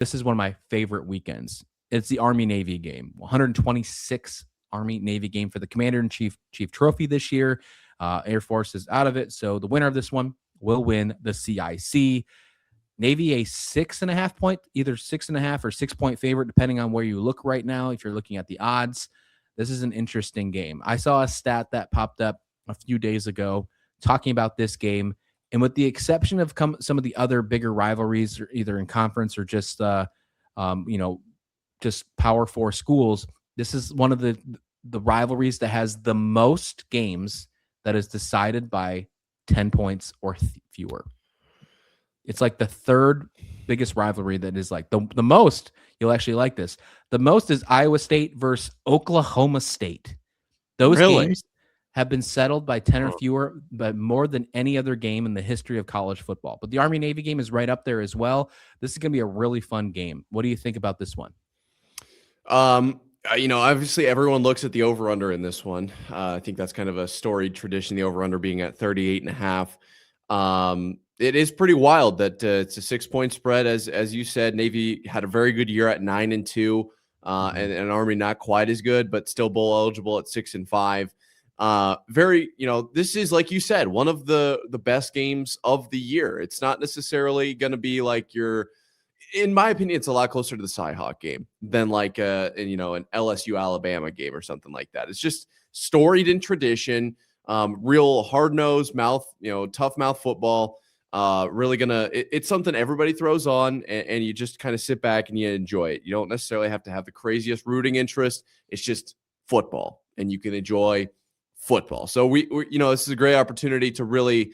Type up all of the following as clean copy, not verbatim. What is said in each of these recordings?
this is one of my favorite weekends. It's the Army-Navy game, 126 Army-Navy game for the Commander-in-Chief Trophy this year. Air Force is out of it, so the winner of this one will win the CIC. Navy a 6.5 point, either 6.5 or 6 point favorite, depending on where you look right now. If you're looking at the odds, this is an interesting game. I saw a stat that popped up a few days ago talking about this game, and with the exception of some of the other bigger rivalries, either in conference or just just Power Four schools, this is one of the rivalries that has the most games that is decided by 10 points or fewer. It's like the third biggest rivalry that is like the most. You'll actually like this. The most is Iowa State versus Oklahoma State. Those games have been settled by 10 or fewer, but more than any other game in the history of college football. But the Army-Navy game is right up there as well. This is going to be a really fun game. What do you think about this one? Obviously everyone looks at the over-under in this one. I think that's kind of a storied tradition, the over-under being at 38.5. It is pretty wild that it's a 6-point spread. As you said, Navy had a very good year at 9-2, and Army not quite as good, but still bowl eligible at 6-5. This is, like you said, one of the best games of the year. It's not necessarily going to be like in my opinion, it's a lot closer to the Cyhawk game than like an LSU Alabama game or something like that. It's just storied in tradition, real hard-nosed tough mouth football. Really it's something everybody throws on, and you just kind of sit back and you enjoy it. You don't necessarily have to have the craziest rooting interest. It's just football, and you can enjoy football. So we this is a great opportunity to really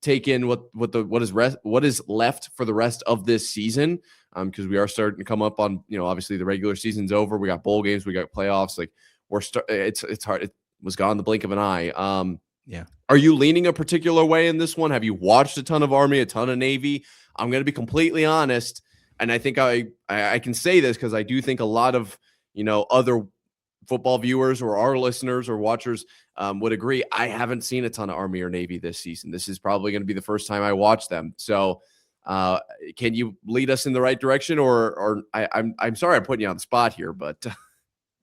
take in what is left for the rest of this season, because we are starting to come up on, obviously the regular season's over. We got bowl games, we got playoffs. Like it's hard. It was gone in the blink of an eye. Yeah. Are you leaning a particular way in this one? Have you watched a ton of Army, a ton of Navy? I'm going to be completely honest, and I think I can say this because I do think a lot of other football viewers or our listeners or watchers would agree. I haven't seen a ton of Army or Navy this season. This is probably going to be the first time I watch them. So can you lead us in the right direction, or I'm sorry I'm putting you on the spot here, but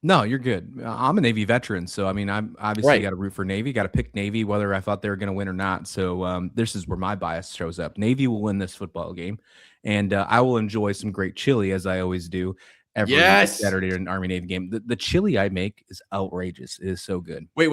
No, you're good. I'm a Navy veteran, so I mean, I'm obviously got to root for Navy, got to pick Navy, whether I thought they were going to win or not. So this is where my bias shows up. Navy will win this football game, and I will enjoy some great chili, as I always do every Saturday in Army-Navy game. The chili I make is outrageous. It is so good. Wait.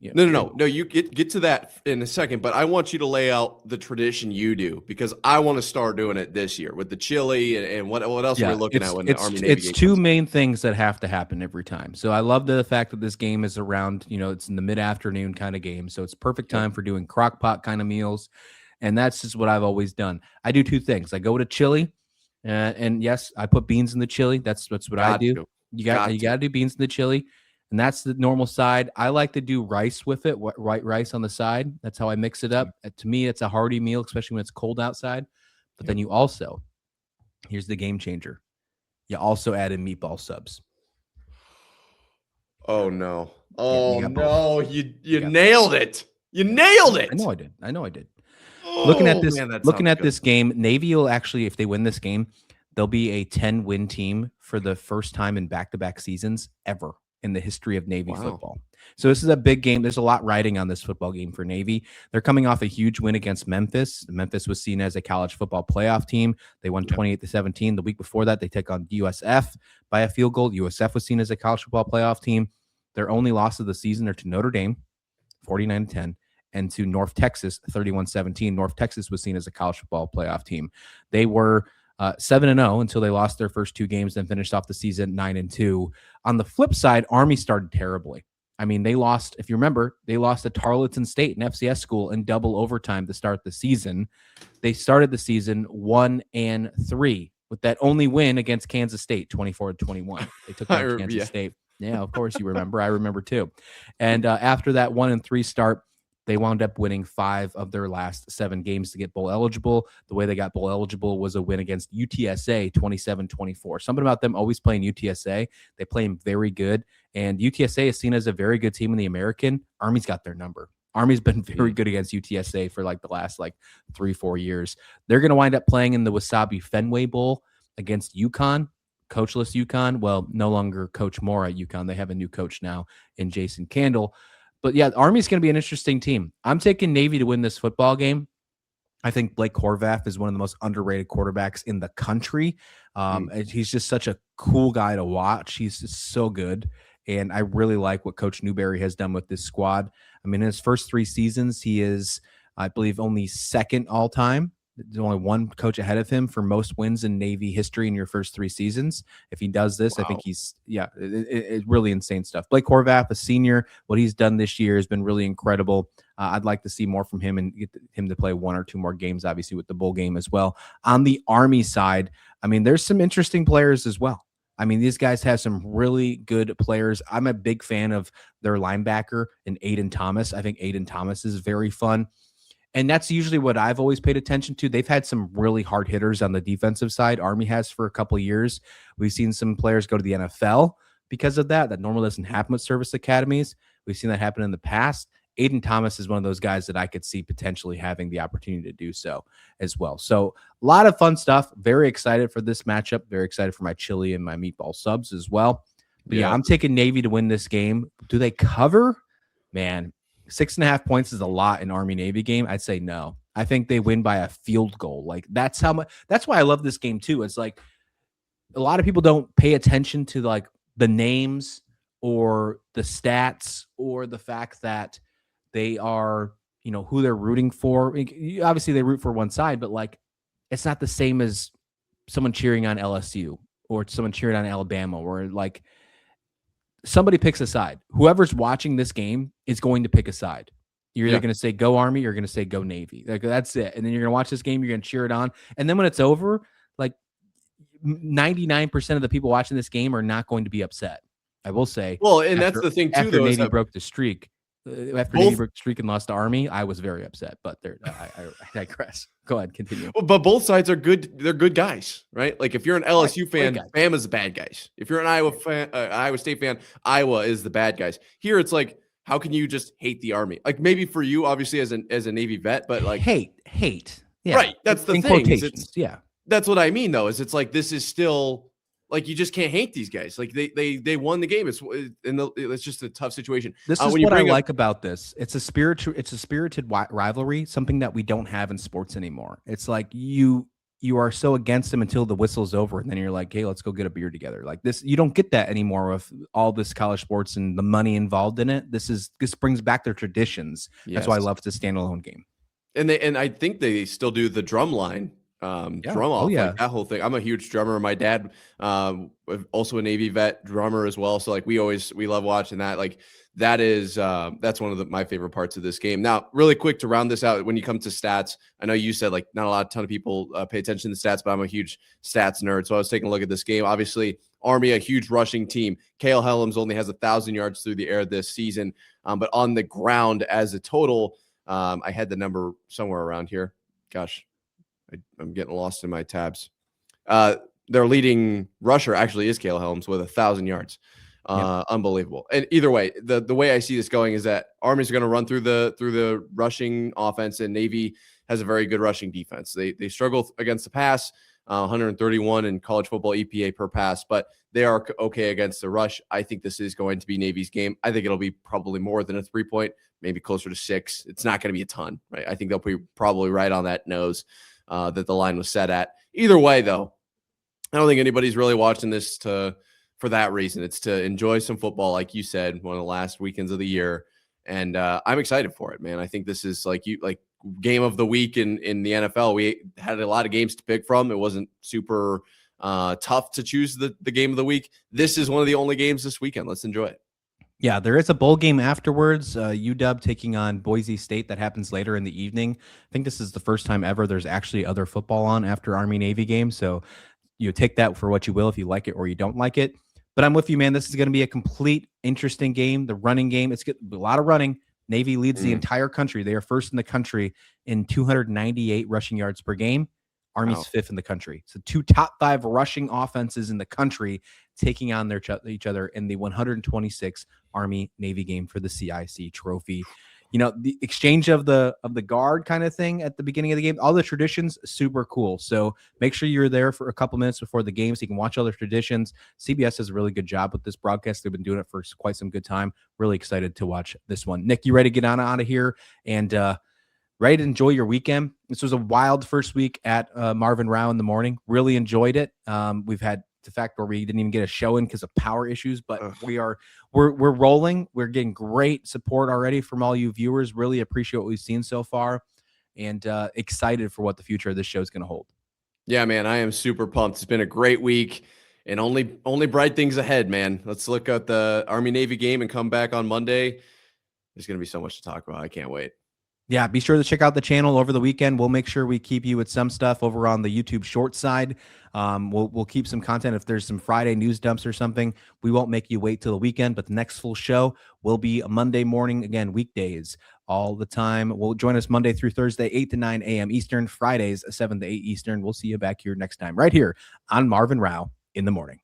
Yeah. No. You get to that in a second, but I want you to lay out the tradition you do, because I want to start doing it this year with the chili and what else we're looking at when the Army-Navy It's two main things that have to happen every time. So I love the fact that this game is around, it's in the mid-afternoon kind of game. So it's perfect time for doing crock pot kind of meals. And that's just what I've always done. I do two things. I go to chili, and yes, I put beans in the chili. That's what I do. You got to do beans in the chili. And that's the normal side. I like to do rice with it, white rice on the side. That's how I mix it up. To me, it's a hearty meal, especially when it's cold outside. But then you also, here's the game changer, you also add in meatball subs. Oh, no. Oh, no. You nailed it. You nailed it. I know I did. Looking at this game, Navy will actually, if they win this game, they'll be a 10-win team for the first time in back-to-back seasons ever in the history of Navy football. So this is a big game. There's a lot riding on this football game for Navy. They're coming off a huge win against Memphis. Memphis was seen as a college football playoff team. They won 28-17. The week before that, they take on USF by a field goal. USF was seen as a college football playoff team. Their only loss of the season are to Notre Dame, 49-10, and to North Texas, 31-17. North Texas was seen as a college football playoff team. They were 7-0 until they lost their first two games, then finished off the season 9-2. On the flip side, Army started terribly. I mean, they lost, if you remember, they lost to Tarleton State, an FCS school, in double overtime to start the season. They started the season 1-3 with that only win against Kansas State, 24-21. They took down Kansas State. Yeah, of course you remember. I remember too. And after that 1-3 start, they wound up winning 5 of their last 7 games to get bowl eligible. The way they got bowl eligible was a win against UTSA, 27-24. Something about them always playing UTSA. They play them very good. And UTSA is seen as a very good team in the American. Army's got their number. Army's been very good against UTSA for like the last like 3-4 years. They're going to wind up playing in the Wasabi Fenway Bowl against UConn, coachless UConn. Well, no longer Coach Moore at UConn. They have a new coach now in Jason Candle. But yeah, Army's going to be an interesting team. I'm taking Navy to win this football game. I think Blake Horvath is one of the most underrated quarterbacks in the country. He's just such a cool guy to watch. He's just so good. And I really like what Coach Newberry has done with this squad. I mean, in his first 3 seasons, he is, I believe, only second all time. There's only one coach ahead of him for most wins in Navy history in your first 3 seasons. If he does this, I think he's, it's really insane stuff. Blake Horvath, a senior, what he's done this year has been really incredible. I'd like to see more from him and get him to play 1 or 2 more games, obviously, with the bowl game as well. On the Army side, I mean, there's some interesting players as well. I mean, these guys have some really good players. I'm a big fan of their linebacker and Aiden Thomas. I think Aiden Thomas is very fun. And that's usually what I've always paid attention to. They've had some really hard hitters on the defensive side. Army has for a couple of years. We've seen some players go to the NFL because of that. That normally doesn't happen with service academies. We've seen that happen in the past. Aiden Thomas is one of those guys that I could see potentially having the opportunity to do so as well. So a lot of fun stuff. Very excited for this matchup. Very excited for my chili and my meatball subs as well. But yeah, I'm taking Navy to win this game. Do they cover? Man, 6.5 points is a lot in Army Navy game. I'd say no. I think they win by a field goal. Like that's how much. That's why I love this game too. It's like a lot of people don't pay attention to like the names or the stats or the fact that they are, you know, who they're rooting for. Obviously, they root for one side, but like it's not the same as someone cheering on LSU or someone cheering on Alabama, or like somebody picks a side. Whoever's watching this game is going to pick a side. You're either going to say go Army, you're going to say go Navy. Like that's it. And then you're going to watch this game, you're going to cheer it on. And then when it's over, like 99% of the people watching this game are not going to be upset. I will say. Well, and that's the thing too. After Navy broke the streak, Navy broke the streak and lost to Army, I was very upset. But I digress. Go ahead, continue. Well, but both sides are good. They're good guys, right? Like if you're an LSU fan, Bama's the bad guys. If you're an Iowa State fan, Iowa is the bad guys. Here, it's like, how can you just hate the Army? Like maybe for you, obviously, as a Navy vet, but like hate. Yeah. Right. That's the in thing. Quotations. Yeah. That's what I mean, though. Is it's like this is still. Like you just can't hate these guys. Like they won the game. It's just a tough situation. This is what I like about this. It's a spirited rivalry, something that we don't have in sports anymore. It's like you are so against them until the whistle's over, and then you're like, hey, let's go get a beer together. Like this, you don't get that anymore with all this college sports and the money involved in it. This brings back their traditions. Yes. That's why I love this standalone game. And I think they still do the drum line. Drum off, like that whole thing. I'm a huge drummer. My dad, also a Navy vet drummer as well. So like we love watching that. Like that's one of my favorite parts of this game. Now, really quick to round this out, when you come to stats, I know you said like not a ton of people pay attention to stats, but I'm a huge stats nerd. So I was taking a look at this game. Obviously, Army, a huge rushing team. Cale Helms only has 1,000 yards through the air this season, but on the ground as a total, I had the number somewhere around here. Gosh. I'm getting lost in my tabs. Their leading rusher actually is Cale Helms with 1,000 yards. Unbelievable. And either way, the way I see this going is that Army's going to run through the rushing offense, and Navy has a very good rushing defense. They struggle against the pass, 131 in college football EPA per pass, but they are okay against the rush. I think this is going to be Navy's game. I think it'll be probably more than a 3-point, maybe closer to 6. It's not going to be a ton, right? I think they'll be probably right on that nose. That the line was set at. Either way, though, I don't think anybody's really watching this for that reason. It's to enjoy some football, like you said, one of the last weekends of the year, and I'm excited for it, man. I think this is like game of the week in the NFL. We had a lot of games to pick from. It wasn't super tough to choose the game of the week. This is one of the only games this weekend. Let's enjoy it. Yeah, there is a bowl game afterwards, UW taking on Boise State. That happens later in the evening. I think this is the first time ever there's actually other football on after Army-Navy game. So you take that for what you will, if you like it or you don't like it. But I'm with you, man. This is going to be a complete interesting game. The running game, it's a lot of running. Navy leads the entire country. They are first in the country in 298 rushing yards per game. Army's fifth in the country. So 2 top 5 rushing offenses in the country taking on each other in the 126 Army-Navy game for the CIC trophy. the exchange of the guard kind of thing at the beginning of the game, all the traditions, super cool. So make sure you're there for a couple minutes before the game so you can watch all the traditions. CBS does a really good job with this broadcast. They've been doing it for quite some good time. Really excited to watch this one. Nick, you ready to get on out of here and ready to enjoy your weekend? This was a wild first week at Marv and Rauh in the morning. Really enjoyed it. We've had the fact where we didn't even get a show in because of power issues, but we're rolling. We're getting great support already from all you viewers. Really appreciate what we've seen so far, and excited for what the future of this show is going to hold. Yeah, man, I am super pumped. It's been a great week and only bright things ahead, man. Let's look at the Army-Navy game and come back on Monday. There's going to be so much to talk about. I can't wait. Yeah, be sure to check out the channel over the weekend. We'll make sure we keep you with some stuff over on the YouTube short side. We'll keep some content. If there's some Friday news dumps or something, we won't make you wait till the weekend, but the next full show will be a Monday morning, again, weekdays all the time. We'll join us Monday through Thursday, 8 to 9 a.m. Eastern, Fridays, 7 to 8 Eastern. We'll see you back here next time, right here on Marv and Rauh in the morning.